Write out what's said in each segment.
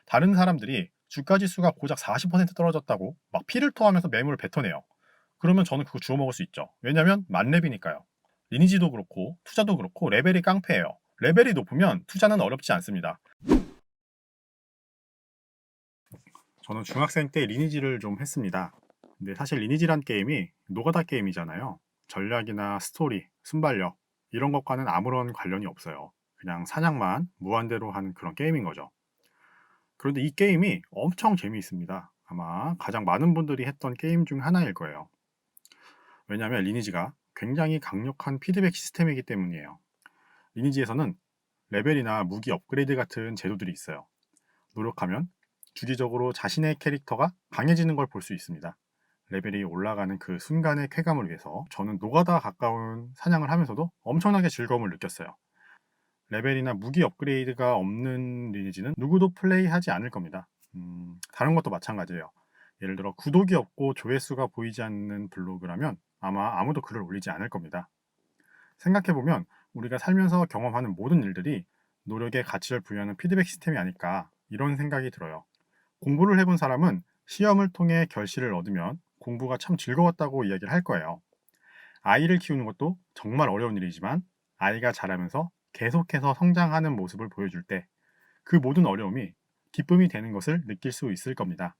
다른 사람들이 주가 지수가 고작 40% 떨어졌다고 막 피를 토하면서 매물을 뱉어내요. 그러면 저는 그거 주워 먹을 수 있죠. 왜냐면 만렙이니까요. 리니지도 그렇고 투자도 그렇고 레벨이 깡패예요. 레벨이 높으면 투자는 어렵지 않습니다. 저는 중학생 때 리니지를 좀 했습니다. 근데 사실 리니지란 게임이 노가다 게임이잖아요. 전략이나 스토리, 순발력 이런 것과는 아무런 관련이 없어요. 그냥 사냥만 무한대로 하는 그런 게임인 거죠. 그런데 이 게임이 엄청 재미있습니다. 아마 가장 많은 분들이 했던 게임 중 하나일 거예요. 왜냐하면 리니지가 굉장히 강력한 피드백 시스템이기 때문이에요. 리니지에서는 레벨이나 무기 업그레이드 같은 제도들이 있어요. 노력하면 주기적으로 자신의 캐릭터가 강해지는 걸 볼 수 있습니다. 레벨이 올라가는 그 순간의 쾌감을 위해서 저는 노가다 가까운 사냥을 하면서도 엄청나게 즐거움을 느꼈어요. 레벨이나 무기 업그레이드가 없는 리니지는 누구도 플레이하지 않을 겁니다. 다른 것도 마찬가지예요. 예를 들어 구독이 없고 조회수가 보이지 않는 블로그라면 아마 아무도 글을 올리지 않을 겁니다. 생각해보면 우리가 살면서 경험하는 모든 일들이 노력에 가치를 부여하는 피드백 시스템이 아닐까 이런 생각이 들어요. 공부를 해본 사람은 시험을 통해 결실을 얻으면 공부가 참 즐거웠다고 이야기를 할 거예요. 아이를 키우는 것도 정말 어려운 일이지만 아이가 자라면서 계속해서 성장하는 모습을 보여줄 때 그 모든 어려움이 기쁨이 되는 것을 느낄 수 있을 겁니다.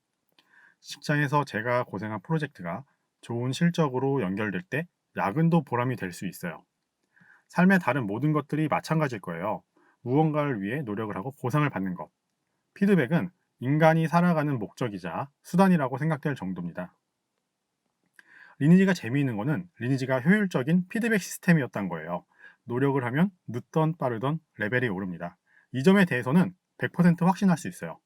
직장에서 제가 고생한 프로젝트가 좋은 실적으로 연결될 때 야근도 보람이 될 수 있어요. 삶의 다른 모든 것들이 마찬가지일 거예요. 무언가를 위해 노력을 하고 보상을 받는 것. 피드백은 인간이 살아가는 목적이자 수단이라고 생각될 정도입니다. 리니지가 재미있는 거는 리니지가 효율적인 피드백 시스템이었던 거예요. 노력을 하면 늦던 빠르던 레벨이 오릅니다. 이 점에 대해서는 100% 확신할 수 있어요.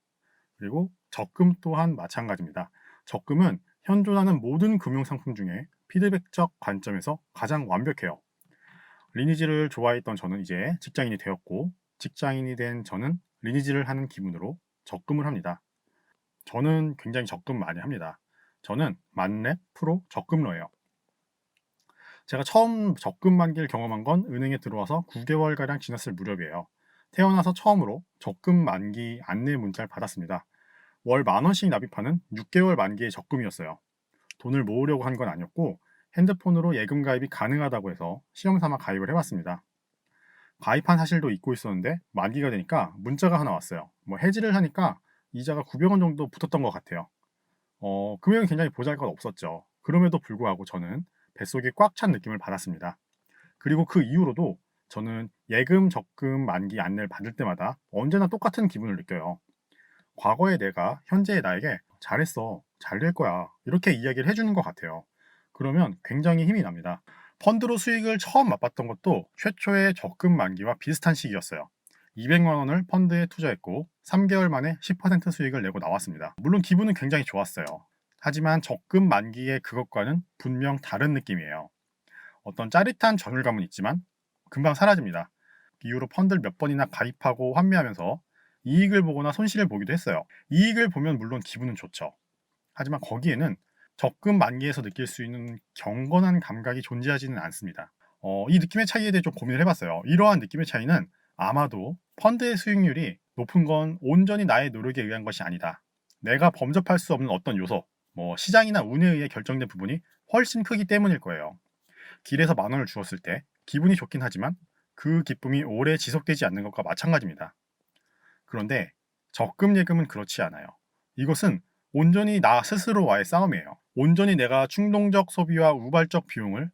그리고 적금 또한 마찬가지입니다. 적금은 현존하는 모든 금융상품 중에 피드백적 관점에서 가장 완벽해요. 리니지를 좋아했던 저는 이제 직장인이 되었고 직장인이 된 저는 리니지를 하는 기분으로 적금을 합니다. 저는 굉장히 적금 많이 합니다. 저는 만렙, 프로, 적금러예요. 제가 처음 적금 만기를 경험한 건 은행에 들어와서 9개월가량 지났을 무렵이에요. 태어나서 처음으로 적금 만기 안내 문자를 받았습니다. 월 10,000원씩 납입하는 6개월 만기의 적금이었어요. 돈을 모으려고 한 건 아니었고 핸드폰으로 예금 가입이 가능하다고 해서 시험 삼아 가입을 해봤습니다. 가입한 사실도 잊고 있었는데 만기가 되니까 문자가 하나 왔어요. 해지를 하니까 이자가 900원 정도 붙었던 것 같아요. 금액은 굉장히 보잘것없었죠. 그럼에도 불구하고 저는 뱃속이 꽉 찬 느낌을 받았습니다. 그리고 그 이후로도 저는 예금, 적금, 만기 안내를 받을 때마다 언제나 똑같은 기분을 느껴요. 과거의 내가 현재의 나에게 잘했어, 잘 될 거야 이렇게 이야기를 해주는 것 같아요. 그러면 굉장히 힘이 납니다. 펀드로 수익을 처음 맛봤던 것도 최초의 적금 만기와 비슷한 시기였어요. 200만 원을 펀드에 투자했고 3개월 만에 10% 수익을 내고 나왔습니다. 물론 기분은 굉장히 좋았어요. 하지만 적금 만기의 그것과는 분명 다른 느낌이에요. 어떤 짜릿한 전율감은 있지만 금방 사라집니다. 이후로 펀드를 몇 번이나 가입하고 환매하면서 이익을 보거나 손실을 보기도 했어요. 이익을 보면 물론 기분은 좋죠. 하지만 거기에는 적금 만기에서 느낄 수 있는 경건한 감각이 존재하지는 않습니다. 이 느낌의 차이에 대해 좀 고민을 해봤어요. 이러한 느낌의 차이는 아마도 펀드의 수익률이 높은 건 온전히 나의 노력에 의한 것이 아니다. 내가 범접할 수 없는 어떤 요소, 시장이나 운에 의해 결정된 부분이 훨씬 크기 때문일 거예요. 길에서 10,000원을 주었을 때 기분이 좋긴 하지만 그 기쁨이 오래 지속되지 않는 것과 마찬가지입니다. 그런데 적금 예금은 그렇지 않아요. 이것은 온전히 나 스스로와의 싸움이에요. 온전히 내가 충동적 소비와 우발적 비용을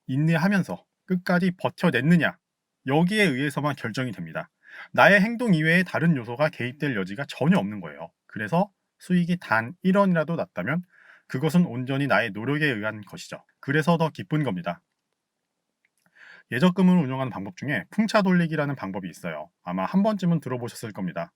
인내하면서 끝까지 버텨냈느냐, 여기에 의해서만 결정이 됩니다. 나의 행동 이외에 다른 요소가 개입될 여지가 전혀 없는 거예요. 그래서 수익이 단 1원이라도 났다면 그것은 온전히 나의 노력에 의한 것이죠. 그래서 더 기쁜 겁니다. 예적금을 운영하는 방법 중에 풍차 돌리기라는 방법이 있어요. 아마 한 번쯤은 들어보셨을 겁니다.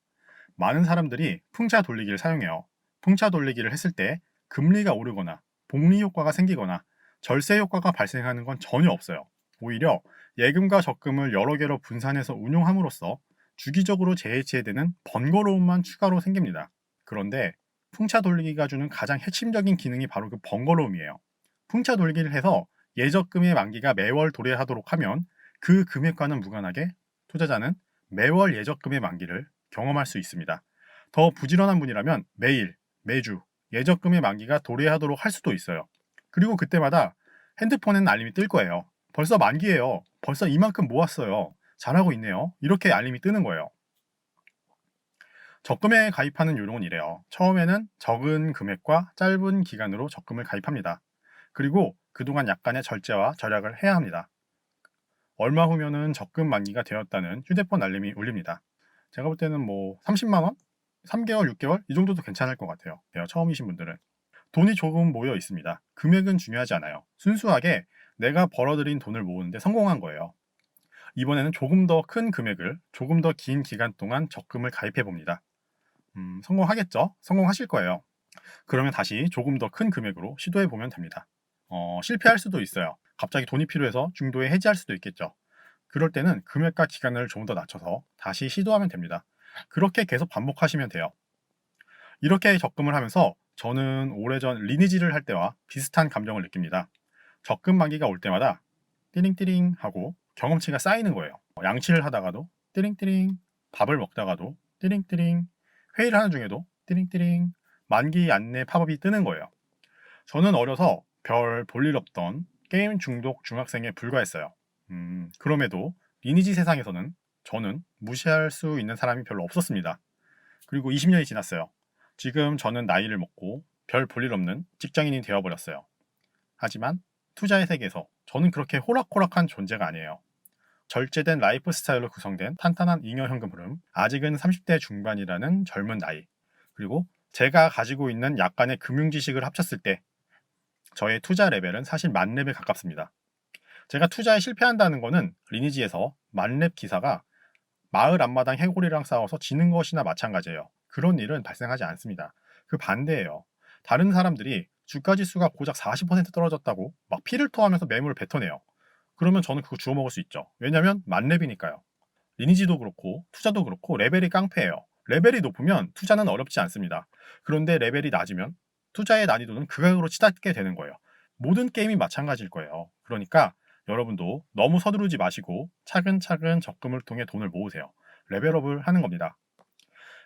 많은 사람들이 풍차 돌리기를 사용해요. 풍차 돌리기를 했을 때 금리가 오르거나 복리 효과가 생기거나 절세 효과가 발생하는 건 전혀 없어요. 오히려 예금과 적금을 여러 개로 분산해서 운용함으로써 주기적으로 재해체되는 번거로움만 추가로 생깁니다. 그런데 풍차 돌리기가 주는 가장 핵심적인 기능이 바로 그 번거로움이에요. 풍차 돌리기를 해서 예적금의 만기가 매월 도래하도록 하면 그 금액과는 무관하게 투자자는 매월 예적금의 만기를 경험할 수 있습니다. 더 부지런한 분이라면 매일, 매주 예적금의 만기가 도래하도록 할 수도 있어요. 그리고 그때마다 핸드폰에는 알림이 뜰 거예요. 벌써 만기예요. 벌써 이만큼 모았어요. 잘하고 있네요. 이렇게 알림이 뜨는 거예요. 적금에 가입하는 요령은 이래요. 처음에는 적은 금액과 짧은 기간으로 적금을 가입합니다. 그리고 그동안 약간의 절제와 절약을 해야 합니다. 얼마 후면은 적금 만기가 되었다는 휴대폰 알림이 울립니다. 제가 볼 때는 뭐 30만 원? 3개월, 6개월? 이 정도도 괜찮을 것 같아요. 처음이신 분들은. 돈이 조금 모여 있습니다. 금액은 중요하지 않아요. 순수하게 내가 벌어들인 돈을 모으는데 성공한 거예요. 이번에는 조금 더 큰 금액을 조금 더 긴 기간 동안 적금을 가입해 봅니다. 성공하겠죠? 성공하실 거예요. 그러면 다시 조금 더 큰 금액으로 시도해 보면 됩니다. 실패할 수도 있어요. 갑자기 돈이 필요해서 중도에 해지할 수도 있겠죠. 그럴 때는 금액과 기간을 조금 더 낮춰서 다시 시도하면 됩니다. 그렇게 계속 반복하시면 돼요. 이렇게 적금을 하면서 저는 오래전 리니지를 할 때와 비슷한 감정을 느낍니다. 적금 만기가 올 때마다 띠링띠링 하고 경험치가 쌓이는 거예요. 양치를 하다가도 띠링띠링, 밥을 먹다가도 띠링띠링, 회의를 하는 중에도 띠링띠링, 만기 안내 팝업이 뜨는 거예요. 저는 어려서 별 볼일 없던 게임 중독 중학생에 불과했어요. 그럼에도 리니지 세상에서는 저는 무시할 수 있는 사람이 별로 없었습니다. 그리고 20년이 지났어요. 지금 저는 나이를 먹고 별 볼일 없는 직장인이 되어버렸어요. 하지만 투자의 세계에서 저는 그렇게 호락호락한 존재가 아니에요. 절제된 라이프 스타일로 구성된 탄탄한 잉여 현금 흐름, 아직은 30대 중반이라는 젊은 나이, 그리고 제가 가지고 있는 약간의 금융 지식을 합쳤을 때 저의 투자 레벨은 사실 만렙에 가깝습니다. 제가 투자에 실패한다는 거는 리니지에서 만렙 기사가 마을 앞마당 해골이랑 싸워서 지는 것이나 마찬가지예요. 그런 일은 발생하지 않습니다. 그 반대예요. 다른 사람들이 주가 지수가 고작 40% 떨어졌다고 막 피를 토하면서 매물을 뱉어내요. 그러면 저는 그거 주워 먹을 수 있죠. 왜냐면 만렙이니까요. 리니지도 그렇고 투자도 그렇고 레벨이 깡패예요. 레벨이 높으면 투자는 어렵지 않습니다. 그런데 레벨이 낮으면 투자의 난이도는 극악으로 치닫게 되는 거예요. 모든 게임이 마찬가지일 거예요. 그러니까 여러분도 너무 서두르지 마시고 차근차근 적금을 통해 돈을 모으세요. 레벨업을 하는 겁니다.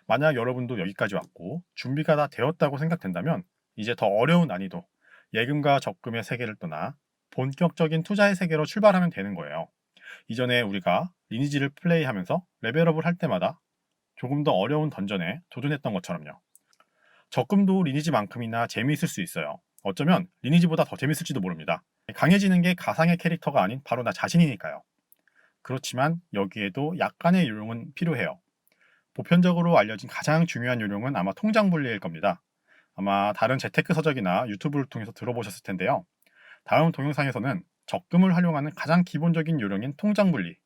만약 여러분도 여기까지 왔고 준비가 다 되었다고 생각된다면 이제 더 어려운 난이도, 예금과 적금의 세계를 떠나 본격적인 투자의 세계로 출발하면 되는 거예요. 이전에 우리가 리니지를 플레이하면서 레벨업을 할 때마다 조금 더 어려운 던전에 도전했던 것처럼요. 적금도 리니지만큼이나 재미있을 수 있어요. 어쩌면 리니지보다 더 재밌을지도 모릅니다. 강해지는 게 가상의 캐릭터가 아닌 바로 나 자신이니까요. 그렇지만 여기에도 약간의 요령은 필요해요. 보편적으로 알려진 가장 중요한 요령은 아마 통장 분리일 겁니다. 아마 다른 재테크 서적이나 유튜브를 통해서 들어보셨을 텐데요. 다음 동영상에서는 적금을 활용하는 가장 기본적인 요령인 통장 분리,